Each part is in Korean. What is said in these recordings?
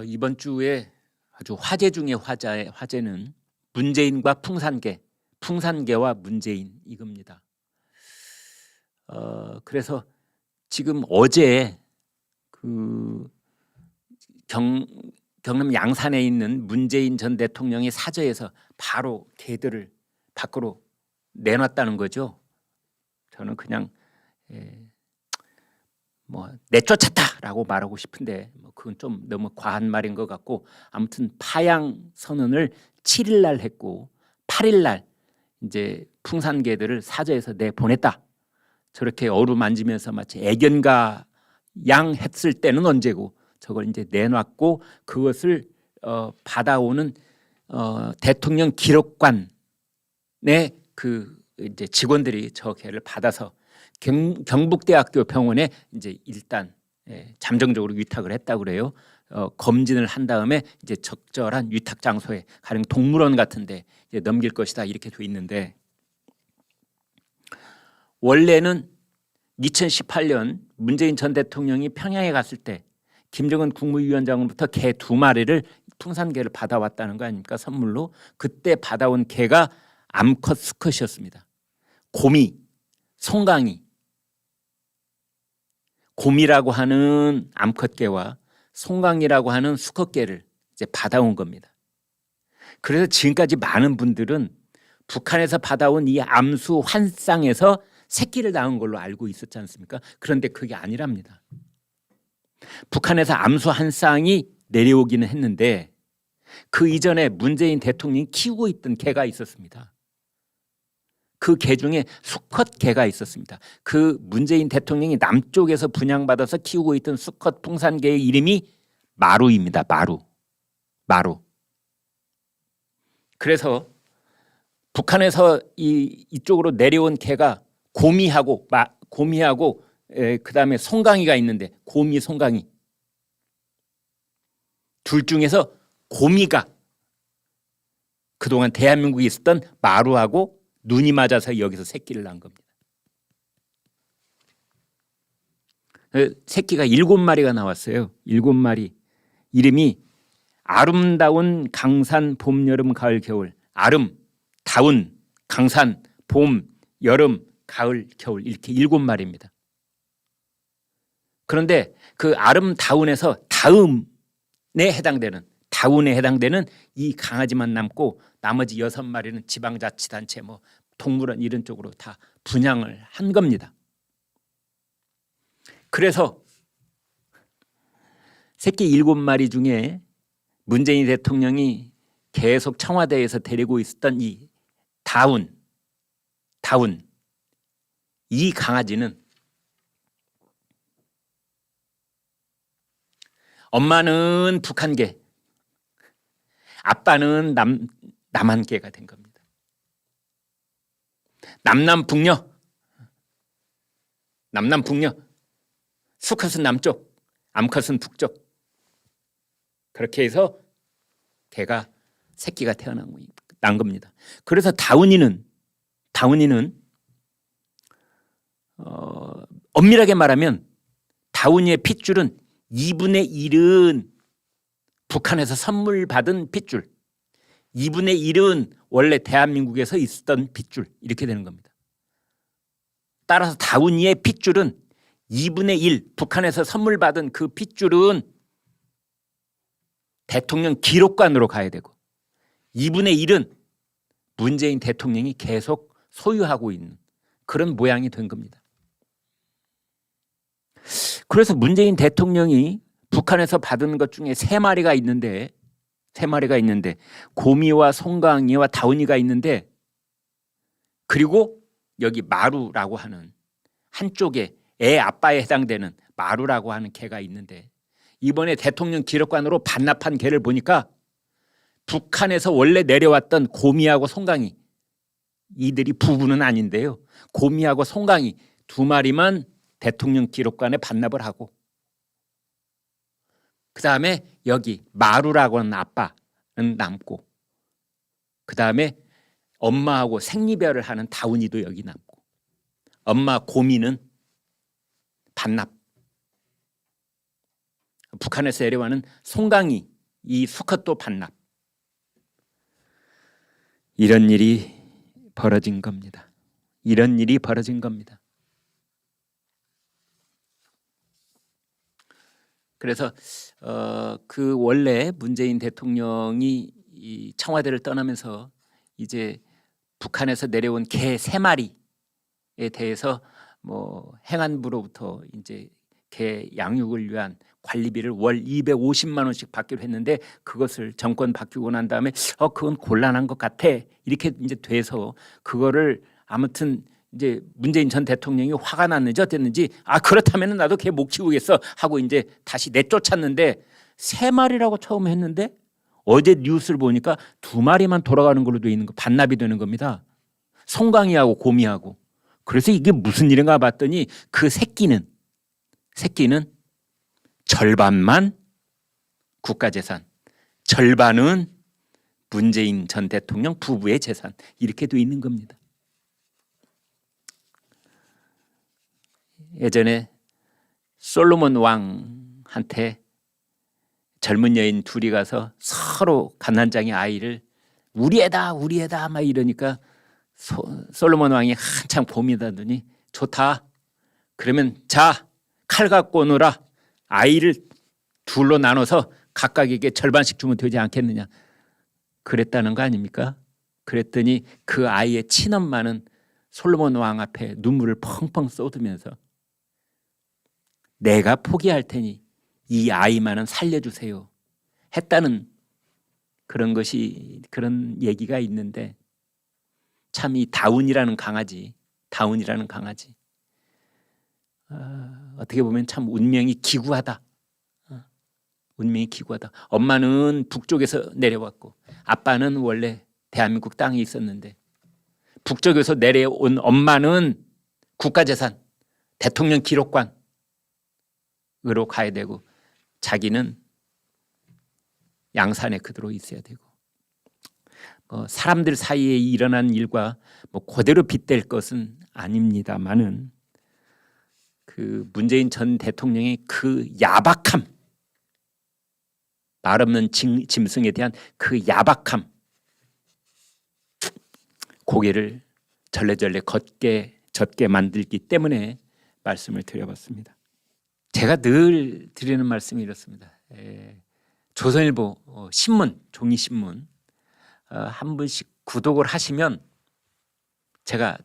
이번 주에 아주 화제 중의 화제는 문재인과 풍산계와 문재인 이겁니다. 그래서 지금 어제 그 경남 양산에 있는 문재인 전 대통령이 사저에서 바로 개들을 밖으로 내놨다는 거죠. 저는 그냥 내쫓았다라고 말하고 싶은데 그건 좀 너무 과한 말인 것 같고, 아무튼 파양 선언을 7일 날 했고 8일 날 이제 풍산개들을 사저에서 내보냈다. 저렇게 어루만지면서 마치 애견가 양 했을 때는 언제고 저걸 이제 내놨고, 그것을 받아오는 대통령 기록관의 그 이제 직원들이 저 개를 받아서 경북대학교 병원에 이제 일단 잠정적으로 위탁을 했다고 그래요. 검진을 한 다음에 이제 적절한 위탁 장소에, 가령 동물원 같은데 이제 넘길 것이다 이렇게 돼 있는데, 원래는 2018년 문재인 전 대통령이 평양에 갔을 때 김정은 국무위원장으로부터 개 2마리를 풍산개를 받아왔다는 거 아닙니까? 선물로. 그때 받아온 개가 암컷 수컷이었습니다. 곰이, 송강이. 곰이라고 하는 암컷개와 송강이라고 하는 수컷개를 이제 받아온 겁니다. 그래서 지금까지 많은 분들은 북한에서 받아온 이 암수 한 쌍에서 새끼를 낳은 걸로 알고 있었지 않습니까? 그런데 그게 아니랍니다. 북한에서 암수 한 쌍이 내려오기는 했는데 그 이전에 문재인 대통령이 키우고 있던 개가 있었습니다. 그 개 중에 수컷 개가 있었습니다. 그 문재인 대통령이 남쪽에서 분양받아서 키우고 있던 수컷 풍산개의 이름이 마루입니다. 마루. 그래서 북한에서 이쪽으로 내려온 개가 곰이하고 그다음에 송강이가 있는데, 곰이, 송강이 둘 중에서 곰이가 그동안 대한민국에 있었던 마루하고 눈이 맞아서 여기서 새끼를 낳은 겁니다. 새끼가 7마리가 나왔어요. 7마리. 이름이 아름다운 강산 봄 여름 가을 겨울. 아름, 다운, 강산, 봄, 여름, 가을, 겨울, 이렇게 7마리입니다. 그런데 그 아름다운에서 다운에 해당되는 이 강아지만 남고 나머지 6마리는 지방자치단체, 동물원 이런 쪽으로 다 분양을 한 겁니다. 그래서 새끼 7마리 중에 문재인 대통령이 계속 청와대에서 데리고 있었던 이 다운, 이 강아지는 엄마는 북한개, 아빠는 남한개가 된 겁니다. 남남북녀. 수컷은 남쪽, 암컷은 북쪽. 그렇게 해서 개가 새끼가 난 겁니다. 그래서 다운이는 엄밀하게 말하면 다운이의 핏줄은 2분의 1은 북한에서 선물 받은 핏줄, 2분의 1은 원래 대한민국에서 있었던 핏줄, 이렇게 되는 겁니다. 따라서 다운이의 핏줄은 2분의 1, 북한에서 선물 받은 그 핏줄은 대통령 기록관으로 가야 되고, 2분의 1은 문재인 대통령이 계속 소유하고 있는 그런 모양이 된 겁니다. 그래서 문재인 대통령이 북한에서 받은 것 중에 3마리가 있는데 곰이와 송강이와 다운이가 있는데, 그리고 여기 마루라고 하는 한쪽에 애 아빠에 해당되는 마루라고 하는 개가 있는데, 이번에 대통령 기록관으로 반납한 개를 보니까 북한에서 원래 내려왔던 곰이하고 송강이, 이들이 부부는 아닌데요, 곰이하고 송강이 2마리만 대통령 기록관에 반납을 하고, 그 다음에 여기 마루라고 하는 아빠는 남고, 그 다음에 엄마하고 생리별을 하는 다운이도 여기 남고, 엄마 곰이는 반납. 북한에서 내려와는 송강이, 이 수컷도 반납. 이런 일이 벌어진 겁니다. 이런 일이 벌어진 겁니다. 그래서 그 원래 문재인 대통령이 이 청와대를 떠나면서 이제 북한에서 내려온 개 3마리에 대해서 뭐 행안부로부터 이제 개 양육을 위한 관리비를 월 250만 원씩 받기로 했는데, 그것을 정권 바뀌고 난 다음에 그건 곤란한 것 같아 이렇게 이제 돼서 그거를 아무튼 이제 문재인 전 대통령이 화가 났는지 어땠는지, 그렇다면 나도 걔 못 키우겠어 하고 이제 다시 내쫓았는데, 3마리라고 처음 했는데 어제 뉴스를 보니까 2마리만 돌아가는 걸로 돼 있는 거, 반납이 되는 겁니다. 송강이하고 곰이하고. 그래서 이게 무슨 일인가 봤더니 그 새끼는 절반만 국가재산, 절반은 문재인 전 대통령 부부의 재산, 이렇게 돼 있는 겁니다. 예전에 솔로몬 왕한테 젊은 여인 둘이 가서 서로 갓난장의 아이를 우리 애다 막 이러니까 솔로몬 왕이 한참 고민하더니 좋다, 그러면 자 칼 갖고 오너라, 아이를 둘로 나눠서 각각에게 절반씩 주면 되지 않겠느냐, 그랬다는 거 아닙니까? 그랬더니 그 아이의 친엄마는 솔로몬 왕 앞에 눈물을 펑펑 쏟으면서 내가 포기할 테니 이 아이만은 살려주세요 했다는 그런 얘기가 있는데, 참 이 다운이라는 강아지 어떻게 보면 참 운명이 기구하다. 운명이 기구하다. 엄마는 북쪽에서 내려왔고 아빠는 원래 대한민국 땅에 있었는데, 북쪽에서 내려온 엄마는 국가재산, 대통령 기록관으로 가야 되고 자기는 양산에 그대로 있어야 되고, 사람들 사이에 일어난 일과 그대로 빗댈 것은 아닙니다만은, 그 문재인 전 대통령의 그 야박함, 말 없는 짐승에 대한 그 야박함, 고개를 절레절레 젖게 만들기 때문에 말씀을 드려봤습니다. 제가 늘 드리는 말씀이 이렇습니다. 조선일보 신문, 종이신문 한 분씩 구독을 하시면 제가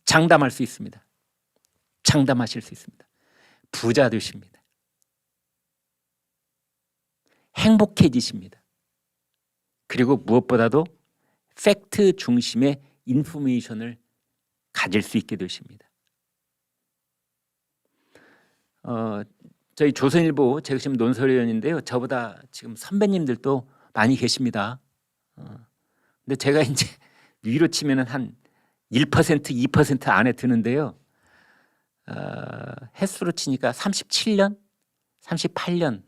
장담할 수 있습니다. 장담하실 수 있습니다. 부자 되십니다. 행복해지십니다. 그리고 무엇보다도 팩트 중심의 인포메이션을 가질 수 있게 되십니다. 저희 조선일보, 제가 지금 논설위원인데요, 저보다 지금 선배님들도 많이 계십니다. 근데 제가 이제 위로 치면은 한 1%, 2% 안에 드는데요. 횟수로 치니까 37년, 38년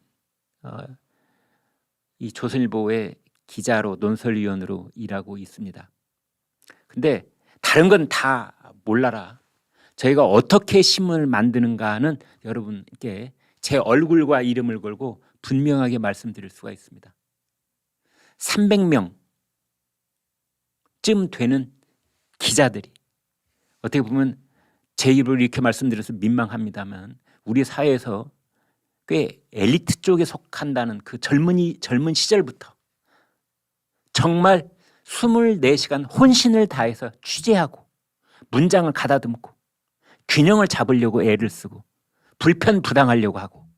이 조선일보의 기자로, 논설위원으로 일하고 있습니다. 근데 다른 건 다 몰라라. 저희가 어떻게 신문을 만드는가는 여러분께 제 얼굴과 이름을 걸고 분명하게 말씀드릴 수가 있습니다. 300명쯤 되는 기자들이, 어떻게 보면 제 입으로 이렇게 말씀드려서 민망합니다만, 우리 사회에서 꽤 엘리트 쪽에 속한다는 그 젊은 시절부터 정말 24시간 혼신을 다해서 취재하고 문장을 가다듬고 균형을 잡으려고 애를 쓰고 불편부당하려고 하고,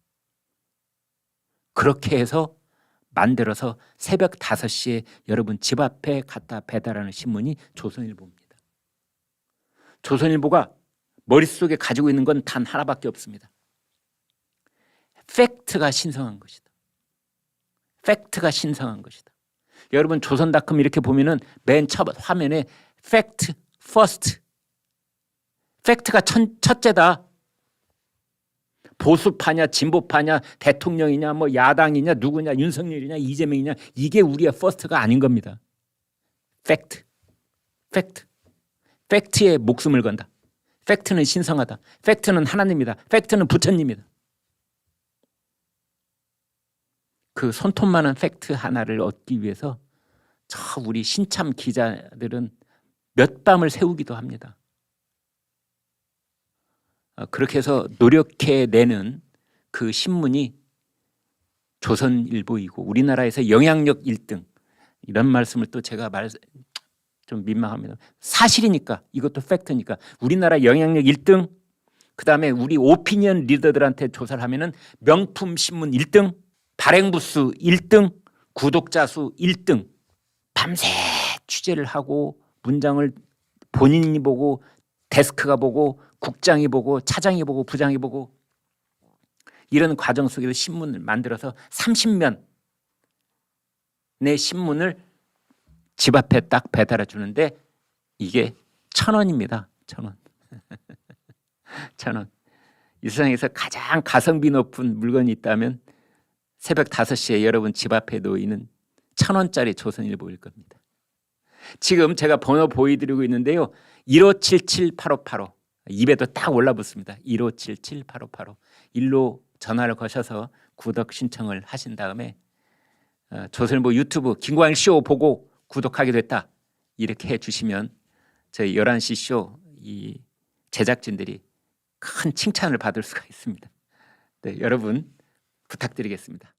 그렇게 해서 만들어서 새벽 5시에 여러분 집 앞에 갖다 배달하는 신문이 조선일보입니다. 조선일보가 머릿속에 가지고 있는 건 단 하나밖에 없습니다. 팩트가 신성한 것이다. 팩트가 신성한 것이다. 여러분 조선닷컴 이렇게 보면은 맨 첫 화면에 팩트 퍼스트, 팩트가 첫째다. 보수파냐 진보파냐 대통령이냐 뭐 야당이냐 누구냐 윤석열이냐 이재명이냐, 이게 우리의 퍼스트가 아닌 겁니다. 팩트, 팩트에 목숨을 건다. 팩트는 신성하다. 팩트는 하나님이다. 팩트는 부처님이다. 그 손톱 많은 팩트 하나를 얻기 위해서 저 우리 신참 기자들은 몇 밤을 새우기도 합니다. 그렇게 해서 노력해내는 그 신문이 조선일보이고 우리나라에서 영향력 1등, 이런 말씀을 또 제가 좀 민망합니다. 사실이니까, 이것도 팩트니까. 우리나라 영향력 1등, 그다음에 우리 오피니언 리더들한테 조사를 하면은 명품 신문 1등, 발행 부수 1등, 구독자 수 1등. 밤새 취재를 하고 문장을 본인이 보고 데스크가 보고 국장이 보고 차장이 보고 부장이 보고, 이런 과정 속에서 신문을 만들어서 30면의 신문을 집 앞에 딱 배달해 주는데 이게 1,000원입니다. 1,000원. 1,000원. 이 세상에서 가장 가성비 높은 물건이 있다면 새벽 5시에 여러분 집 앞에 놓이는 1,000원짜리 조선일보일 겁니다. 지금 제가 번호 보여드리고 있는데요. 1577-8585. 입에도 딱 올라붙습니다. 1577-8585. 일로 전화를 거셔서 구독 신청을 하신 다음에 조선일보 유튜브 김광일 쇼 보고 구독하게 됐다, 이렇게 해주시면 저희 11시 쇼 이 제작진들이 큰 칭찬을 받을 수가 있습니다. 네, 여러분 부탁드리겠습니다.